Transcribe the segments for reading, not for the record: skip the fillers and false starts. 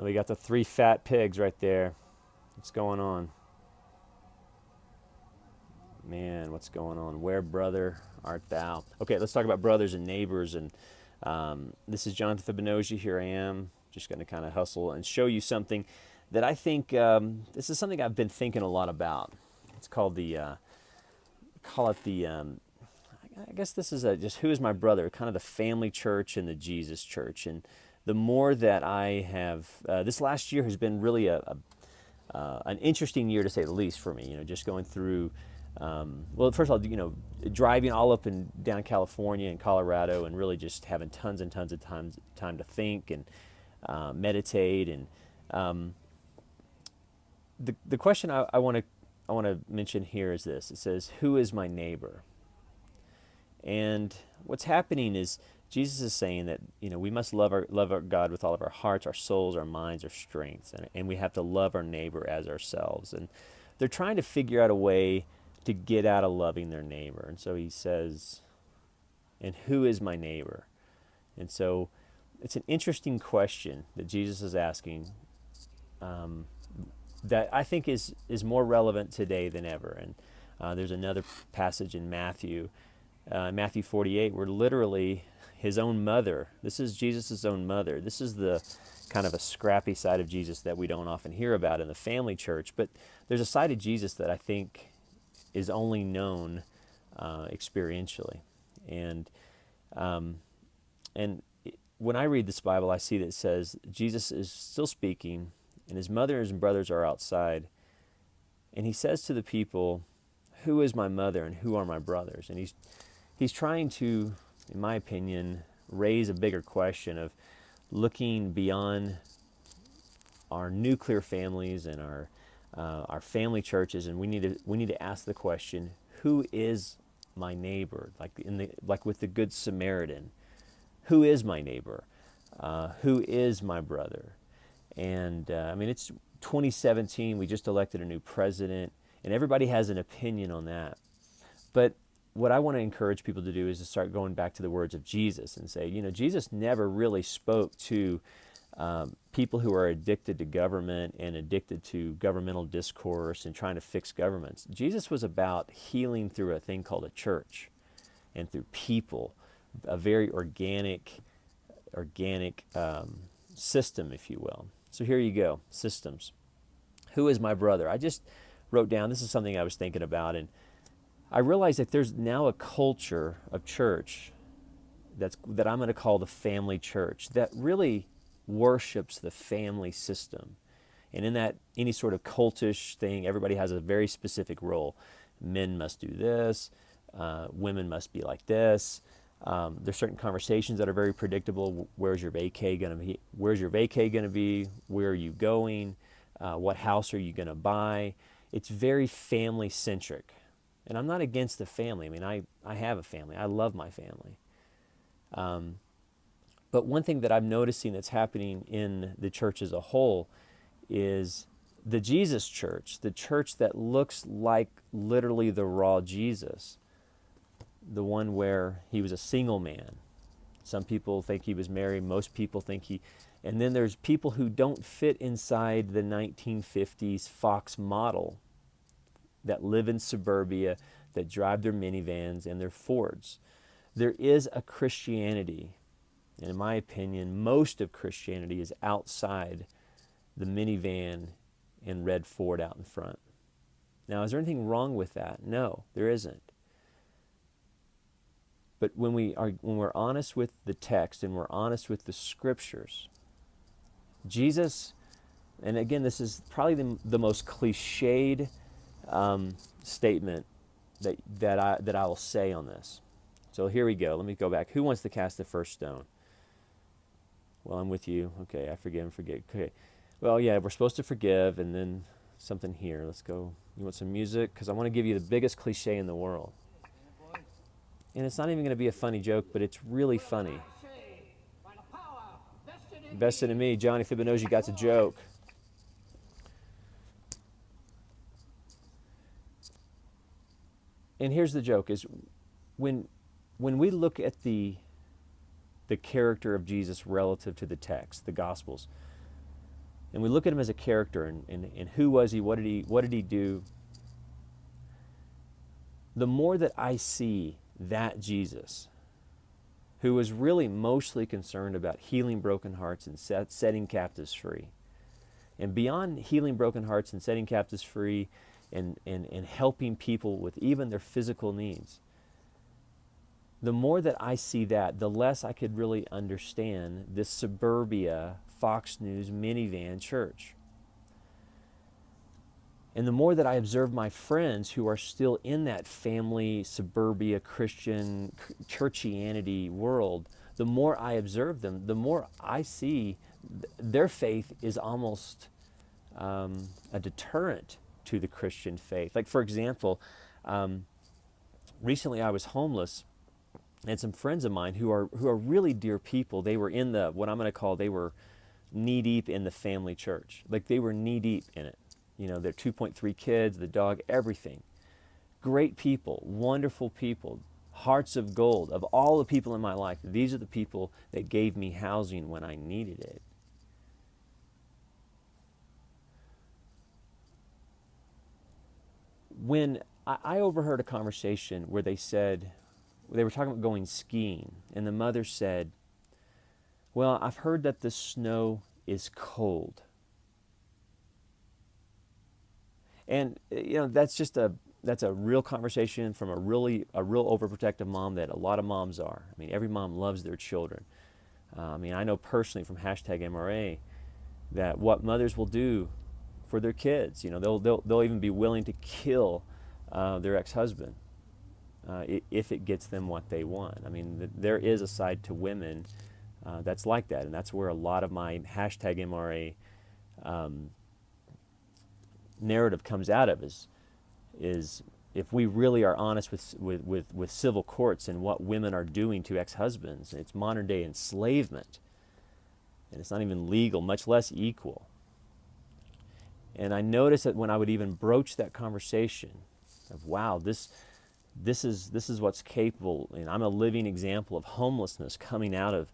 We got the three fat pigs right there. What's going on? Man, what's going on? Where, brother, art thou? Okay, let's talk about brothers and neighbors. And this is Jonathan Fibinogi. Here I am, just going to kind of hustle and show you something that I think this is something I've been thinking a lot about. It's called I guess this is just who is my brother, kind of the family church and the Jesus church. And the more that I have, this last year has been really an interesting year to say the least for me. Just going through. Well, first of all, driving all up and down California and Colorado, and really just having tons and tons of time to think and meditate. And the question I want to mention here is this. It says, "Who is my neighbor?" And what's happening is Jesus is saying that we must love our God with all of our hearts, our souls, our minds, our strengths, and we have to love our neighbor as ourselves. And they're trying to figure out a way to get out of loving their neighbor. And so he says, "And who is my neighbor?" And so it's an interesting question that Jesus is asking, that I think is more relevant today than ever. And there's another passage in Matthew 48, where literally his own mother, this is Jesus' own mother. This is the kind of a scrappy side of Jesus that we don't often hear about in the family church, but there's a side of Jesus that I think is only known experientially. And when I read this Bible, I see that it says Jesus is still speaking, and his mothers and brothers are outside, and he says to the people, "Who is my mother and who are my brothers?" And he's trying to, in my opinion, raise a bigger question of looking beyond our nuclear families and our family churches, and we need to ask the question, who is my neighbor? Like with the Good Samaritan, who is my neighbor? Who is my brother? And it's 2017. We just elected a new president, and everybody has an opinion on that. But what I want to encourage people to do is to start going back to the words of Jesus and say, Jesus never really spoke to people who are addicted to government and addicted to governmental discourse and trying to fix governments. Jesus was about healing through a thing called a church and through people, a very organic system, if you will. So here you go, systems. Who is my brother? I just wrote down, this is something I was thinking about, and I realized that there's now a culture of church that I'm going to call the family church, that really worships the family system. And in that, any sort of cultish thing, everybody has a very specific role. Men must do this, women must be like this. There's certain conversations that are very predictable. Where's your vacay going to be? Where's your vacay going to be? Where are you going? What house are you going to buy? It's very family centric. And I'm not against the family. I have a family. I love my family. But one thing that I'm noticing that's happening in the church as a whole is the Jesus church, the church that looks like literally the raw Jesus, the one where he was a single man. Some people think he was married. Most people think and then there's people who don't fit inside the 1950s Fox model, that live in suburbia, that drive their minivans and their Fords. There is a Christianity, and in my opinion, most of Christianity is outside the minivan and red Ford out in front. Now, is there anything wrong with that? No, there isn't. But when we're honest with the text and we're honest with the scriptures, Jesus, and again, this is probably the most cliched statement that I will say on this. So here we go. Let me go back. Who wants to cast the first stone? Well, I'm with you. Okay, I forgive and forget. Okay. Well, yeah, we're supposed to forgive, and then something here. Let's go. You want some music? Because I want to give you the biggest cliche in the world. And it's not even going to be a funny joke, but it's really funny. Vested in me, Johnny Fibinogi got a joke. And here's the joke, is when we look at the character of Jesus relative to the text, the Gospels, and we look at him as a character, and who was he, what did he do, the more that I see that Jesus, who was really mostly concerned about healing broken hearts and setting captives free, and beyond healing broken hearts and setting captives free and helping people with even their physical needs, the more that I see that, the less I could really understand this suburbia Fox News minivan church. And the more that I observe my friends who are still in that family, suburbia, Christian, churchianity world, the more I observe them, the more I see their faith is almost a deterrent to the Christian faith. Like, for example, recently I was homeless, and some friends of mine who are really dear people, they were in the, what I'm going to call, they were knee deep in the family church. Like, they were knee deep in it. You know, their 2.3 kids, the dog, everything. Great people, wonderful people, hearts of gold. Of all the people in my life, these are the people that gave me housing when I needed it. When I overheard a conversation where they were talking about going skiing, and the mother said, well, I've heard that the snow is cold. And that's a real conversation from a real overprotective mom that a lot of moms are. I mean, every mom loves their children. I know personally from #MRA that what mothers will do for their kids, they'll even be willing to kill their ex-husband if it gets them what they want. I mean, there is a side to women that's like that, and that's where a lot of my #MRA narrative comes out of, is if we really are honest with civil courts and what women are doing to ex-husbands, it's modern day enslavement, and it's not even legal, much less equal. And I noticed that when I would even broach that conversation of, wow, this is what's capable, and I'm a living example of homelessness coming out of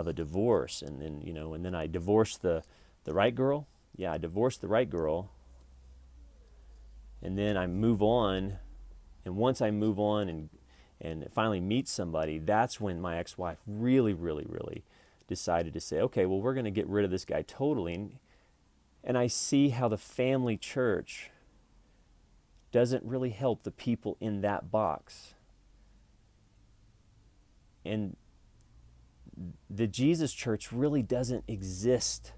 a divorce, and then I divorced the right girl. Yeah, I divorced the right girl. And then I move on, and once I move on and finally meet somebody, that's when my ex-wife really, really, really decided to say, okay, well, we're going to get rid of this guy totally. And I see how the family church doesn't really help the people in that box. And the Jesus church really doesn't exist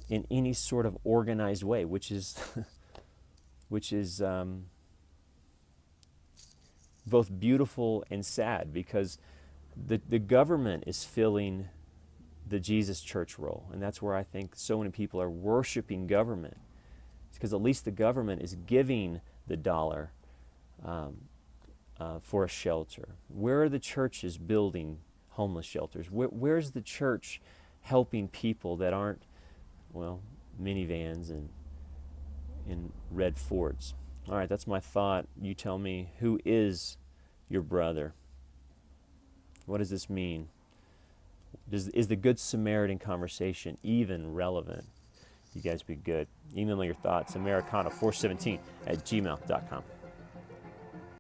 in any sort of organized way, which is both beautiful and sad, because the government is filling the Jesus church role, and that's where I think so many people are worshiping government. It's because at least the government is giving the dollar for a shelter. Where are the churches building homeless shelters? Where's the church helping people that aren't, well, minivans and in red Fords? All right, that's my thought. You tell me, who is your brother? What does this mean? Is the Good Samaritan conversation even relevant? You guys be good. Email me your thoughts, Americana417@gmail.com.